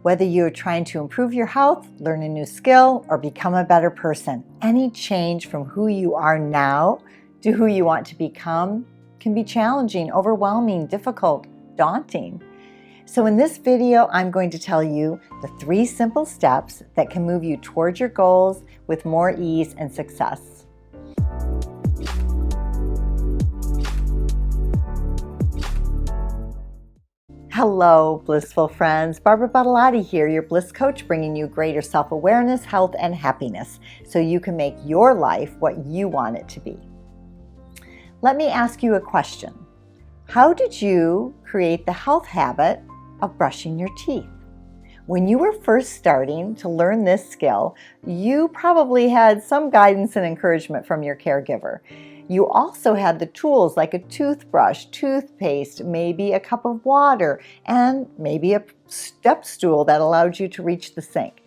Whether you're trying to improve your health, learn a new skill, or become a better person, any change from who you are now to who you want to become can be challenging, overwhelming, difficult, daunting. So in this video, I'm going to tell you the 3 simple steps that can move you towards your goals with more ease and success. Hello, blissful friends. Barbara Badolati here, your bliss coach, bringing you greater self-awareness, health, and happiness so you can make your life what you want it to be. Let me ask you a question. How did you create the health habit of brushing your teeth? When you were first starting to learn this skill, you probably had some guidance and encouragement from your caregiver. You also had the tools like a toothbrush, toothpaste, maybe a cup of water, and maybe a step stool that allowed you to reach the sink.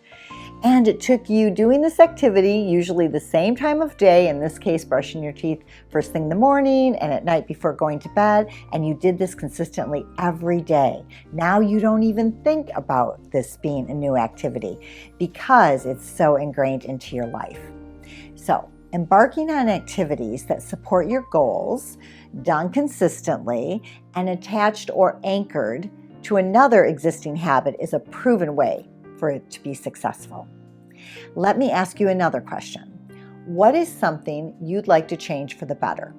And it took you doing this activity, usually the same time of day, in this case brushing your teeth first thing in the morning and at night before going to bed, and you did this consistently every day. Now you don't even think about this being a new activity because it's so ingrained into your life. So, embarking on activities that support your goals, done consistently, and attached or anchored to another existing habit is a proven way for it to be successful. Let me ask you another question. What is something you'd like to change for the better?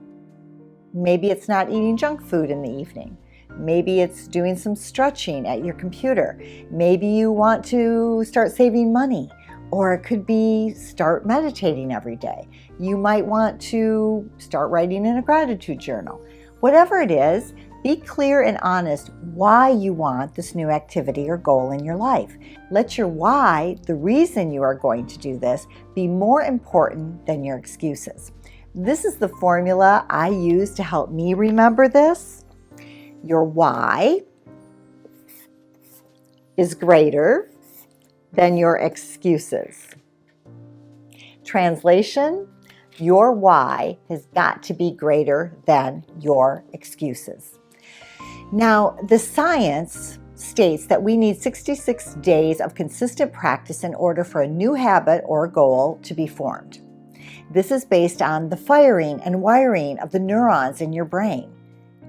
Maybe it's not eating junk food in the evening. Maybe it's doing some stretching at your computer. Maybe you want to start saving money. Or it could be start meditating every day. You might want to start writing in a gratitude journal. Whatever it is, be clear and honest why you want this new activity or goal in your life. Let your why, the reason you are going to do this, be more important than your excuses. This is the formula I use to help me remember this. Your why is greater than your excuses. Translation, your why has got to be greater than your excuses. Now, the science states that we need 66 days of consistent practice in order for a new habit or goal to be formed. This is based on the firing and wiring of the neurons in your brain.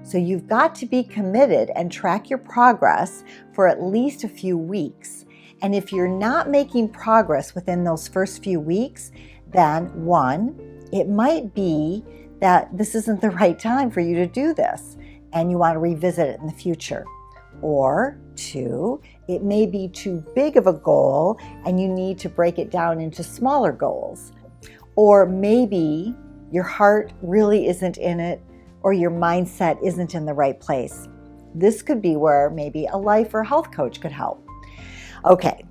So you've got to be committed and track your progress for at least a few weeks. And if you're not making progress within those first few weeks, then 1, it might be that this isn't the right time for you to do this and you want to revisit it in the future. Or 2, it may be too big of a goal and you need to break it down into smaller goals. Or maybe your heart really isn't in it or your mindset isn't in the right place. This could be where maybe a life or health coach could help. Okay,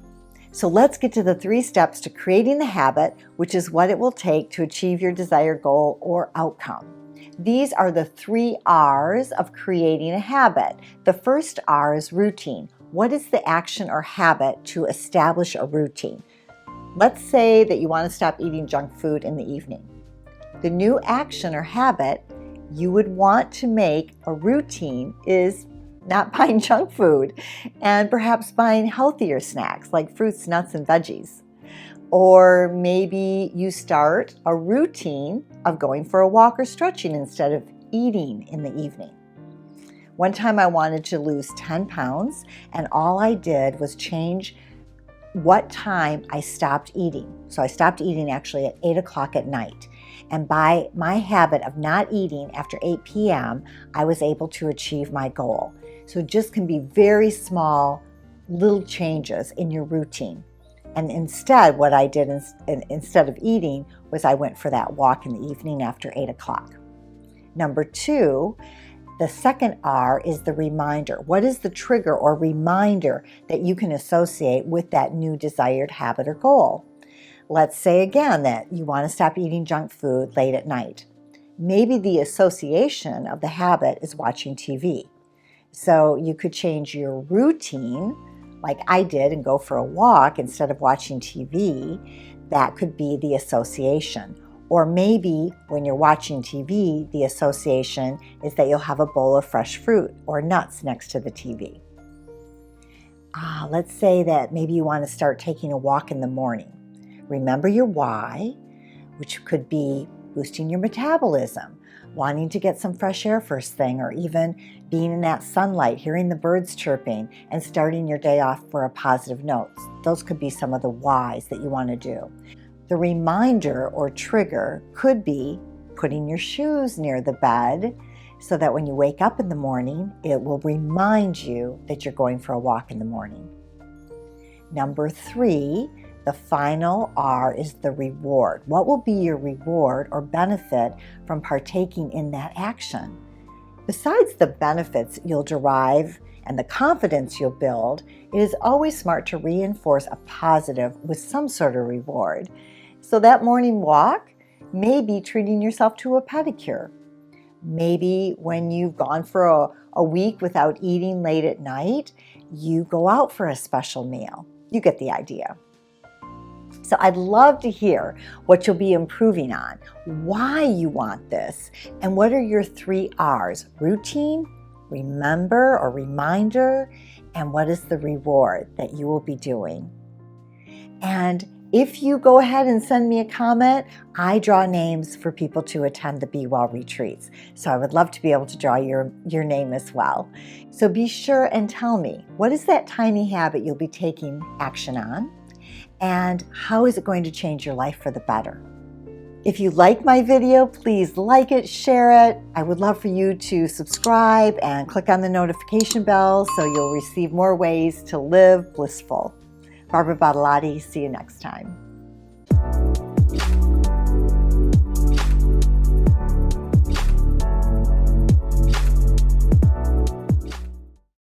so let's get to the 3 steps to creating the habit, which is what it will take to achieve your desired goal or outcome. These are the 3 R's of creating a habit. The first R is routine. What is the action or habit to establish a routine? Let's say that you want to stop eating junk food in the evening. The new action or habit you would want to make a routine is not buying junk food, and perhaps buying healthier snacks like fruits, nuts, and veggies. Or maybe you start a routine of going for a walk or stretching instead of eating in the evening. One time I wanted to lose 10 pounds, and all I did was change what time I stopped eating. So I stopped eating actually at 8 o'clock at night. And by my habit of not eating after 8 p.m., I was able to achieve my goal. So it just can be very small, little changes in your routine. And instead, what I did instead of eating was I went for that walk in the evening after 8 o'clock. Number 2, the second R is the reminder. What is the trigger or reminder that you can associate with that new desired habit or goal? Let's say again that you want to stop eating junk food late at night. Maybe the association of the habit is watching TV. So you could change your routine, like I did, and go for a walk instead of watching TV. That could be the association. Or maybe when you're watching TV, the association is that you'll have a bowl of fresh fruit or nuts next to the TV. Let's say that maybe you want to start taking a walk in the morning. Remember your why, which could be boosting your metabolism, wanting to get some fresh air first thing, or even being in that sunlight, hearing the birds chirping, and starting your day off for a positive note. Those could be some of the whys that you want to do. The reminder or trigger could be putting your shoes near the bed so that when you wake up in the morning, it will remind you that you're going for a walk in the morning. Number 3, the final R is the reward. What will be your reward or benefit from partaking in that action? Besides the benefits you'll derive and the confidence you'll build, it is always smart to reinforce a positive with some sort of reward. So that morning walk may be treating yourself to a pedicure. Maybe when you've gone for a week without eating late at night, you go out for a special meal. You get the idea. So I'd love to hear what you'll be improving on, why you want this, and what are your 3 R's: routine, remember or reminder, and what is the reward that you will be doing. And if you go ahead and send me a comment, I draw names for people to attend the BeWell retreats. So I would love to be able to draw your name as well. So be sure and tell me, what is that tiny habit you'll be taking action on? And how is it going to change your life for the better? If you like my video, please like it, share it. I would love for you to subscribe and click on the notification bell so you'll receive more ways to live blissful. Barbara Badolati, see you next time.